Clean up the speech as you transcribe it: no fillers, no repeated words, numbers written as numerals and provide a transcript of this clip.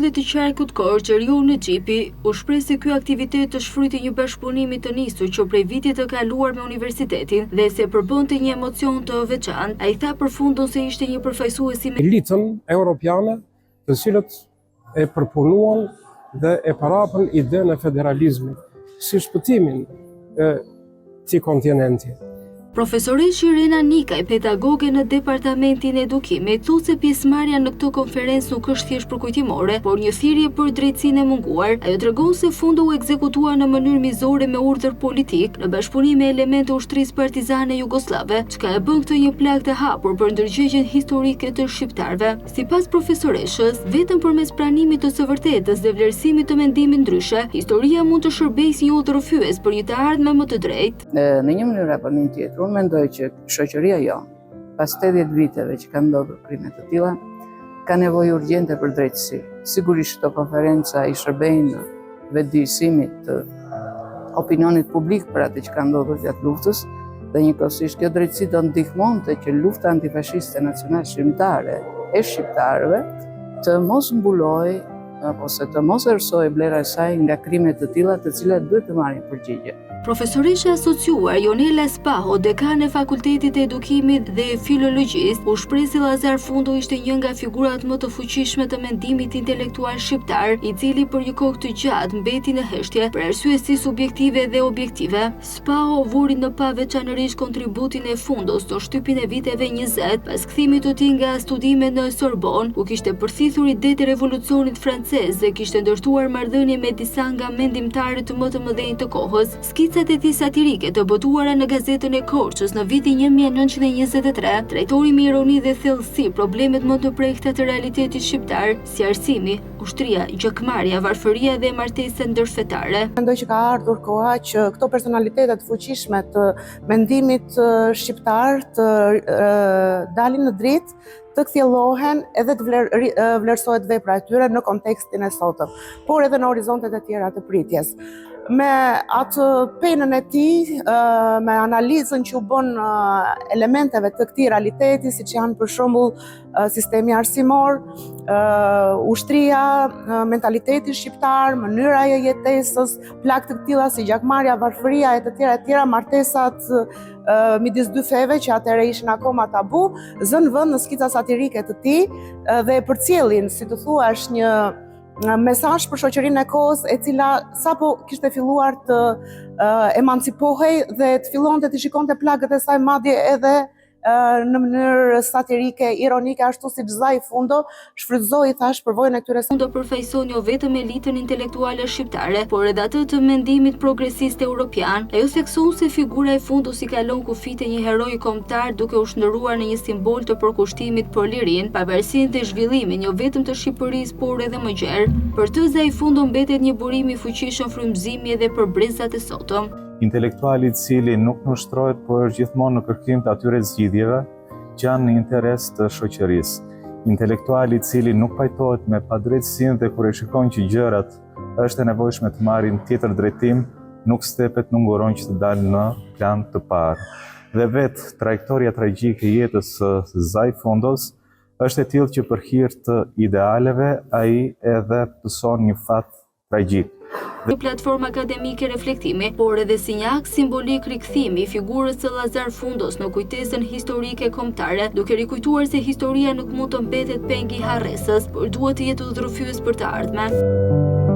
Dhe të qarkut Korçëriu në Xhipi u shpreh se ky aktivitet është fryti një bashkëpunimi të nisur që prej vitit të kaluar me universitetin dhe se përbënte një emocion të veçantë. Ai tha përfundon se ishte një përfaqësuesi me elitën europiane, të cilët e përpunuan dhe e parapën idenë e federalizmit si shpëtimin e këtij kontinenti. Profesoresh Irena Nikaj, pedagoge në Departamentin e Edukimit, thotë se pjesëmarrja në këtë konferencë nuk është thjesht përkujtimore, por një thirrje për drejtsinë e munguar. Ajo tregon se fundi u ekzekutua në mënyrë mizore me urdhër politik, në bashkëpunim me elemente ushtrisë partizane jugoslave, çka e bën këtë një plagë të hapur për ndërgjegjen historike të shqiptarëve. Sipas profesoreshës, vetëm përmes pranimit të së vërtetës dhe vlerësimit të mendimit ndryshe, historia mund të shërbejë si një udhërrëfyes për një të ardhme më të drejtë. Në një mënyrë apo në një tjetër, unë mendoj që shoqëria jonë, pas 80 viteve që kanë ndodhur krime të tilla, ka nevojë urgjente për drejtësi. Sigurisht këto konferenca i shërbejnë vetëdijësimit të opinionit publik për atë që ka ndodhur gjatë luftës, dhe njëkohësisht kjo drejtësi do ndihmonte që lufta antifashiste nacional shqiptare e shqiptarëve të mos mbulojë ose të mos erësojë vlera e saj nga krime të tilla të cilat duhet të marrin përgjigje. Profesoresha asociuar Jonela Spaho, dekan e Fakultetit të Edukimit dhe Filologjisë, u shpreh se Llazar Fundo ishte një nga figurat më të fuqishme të mendimit intelektual shqiptar, i cili për një kohë të gjatë mbeti në heshtje për arsye si subjektive dhe objektive. Spaho vuri në pa veçanërisht kontributin e Fundos në shtypin e viteve 20 pas kthimit të tij nga studimet në Sorbonne, ku kishte përthithur idetë e revolucionit francez dhe kishte ndërtuar marrëdhënie me disa nga mendimtarët më të mëdhenj të kohës. Skicat e tij satirike të botuara në gazetën e Korçës në vitin 1923 trajtori me ironi dhe thellësi problemet më të prekta të realitetit shqiptar, si arsimi, ushtria, gjakmarrja, varfëria dhe martesat ndërfetare. Mendoj që ka ardhur koha që këto personalitetet fuqishme të mendimit shqiptar të dalin në dritë, të kthjellohen edhe të vlerësohet vepra e tyre në kontekstin e sotëm, por edhe në horizontet e tjera të pritjes. Me atë penën e tij, me analizën që u bën elementeve të këtij realiteti, siç janë për shembull sistemi arsimor, ushtria, mentaliteti shqiptar, mënyra e jetesës, plagë të tilla si gjakmarrja, varfëria e të tjera, martesat midis dy feve që atëherë ishin akoma tabu, zënë vend në skica satirike të tij dhe përcjellin, si të thuash, një mesazh për shoqërinë e kohës, e cila sapo kishte filluar të emancipohej dhe të fillonte të shikonte plagët e saj madje edhe në mënyrë satirike, ironike, ashtu si Xhai Fundo shfrytëzoi thash përvojën e këtyre. Fundo përfaqëson jo vetëm elitën intelektuale shqiptare, por edhe atë të mendimit progresist europian. Ajo thekson se figura e Fundos i kalon kufit e një heroi kombëtar duke u shndërruar në një simbol të përkushtimit për lirinë, pavarësinë dhe zhvillimin jo vetëm të Shqipërisë, por edhe më gjerë. Për të Xhai Fundo mbetet një burim i fuqishëm frymëzimi edhe për brezat e sotëm. Intelektuali i cili nuk nështrohet, por është gjithmonë në kërkim të atyre zgjidhjeve që janë në interes të shoqërisë. Intelektuali i cili nuk pajtohet me padrejtësinë dhe kur e shikon që gjërat është e nevojshme të marrin tjetër drejtim, nuk stepet në nguron që të dalë në plan të parë. Dhe vetë trajektoria tragjike e jetës së Xhai Fundos është e tillë që për hir të idealeve ai edhe pëson një fat tragjik. Një platformë akademike reflektimi, por edhe si një akt simbolik rikthimi i figurës së Llazar Fundos në kujtesën historike kombëtare, duke rikujtuar se historia nuk mund të mbetet peng i harresës, por duhet të jetë udhërrëfyes për të ardhmen.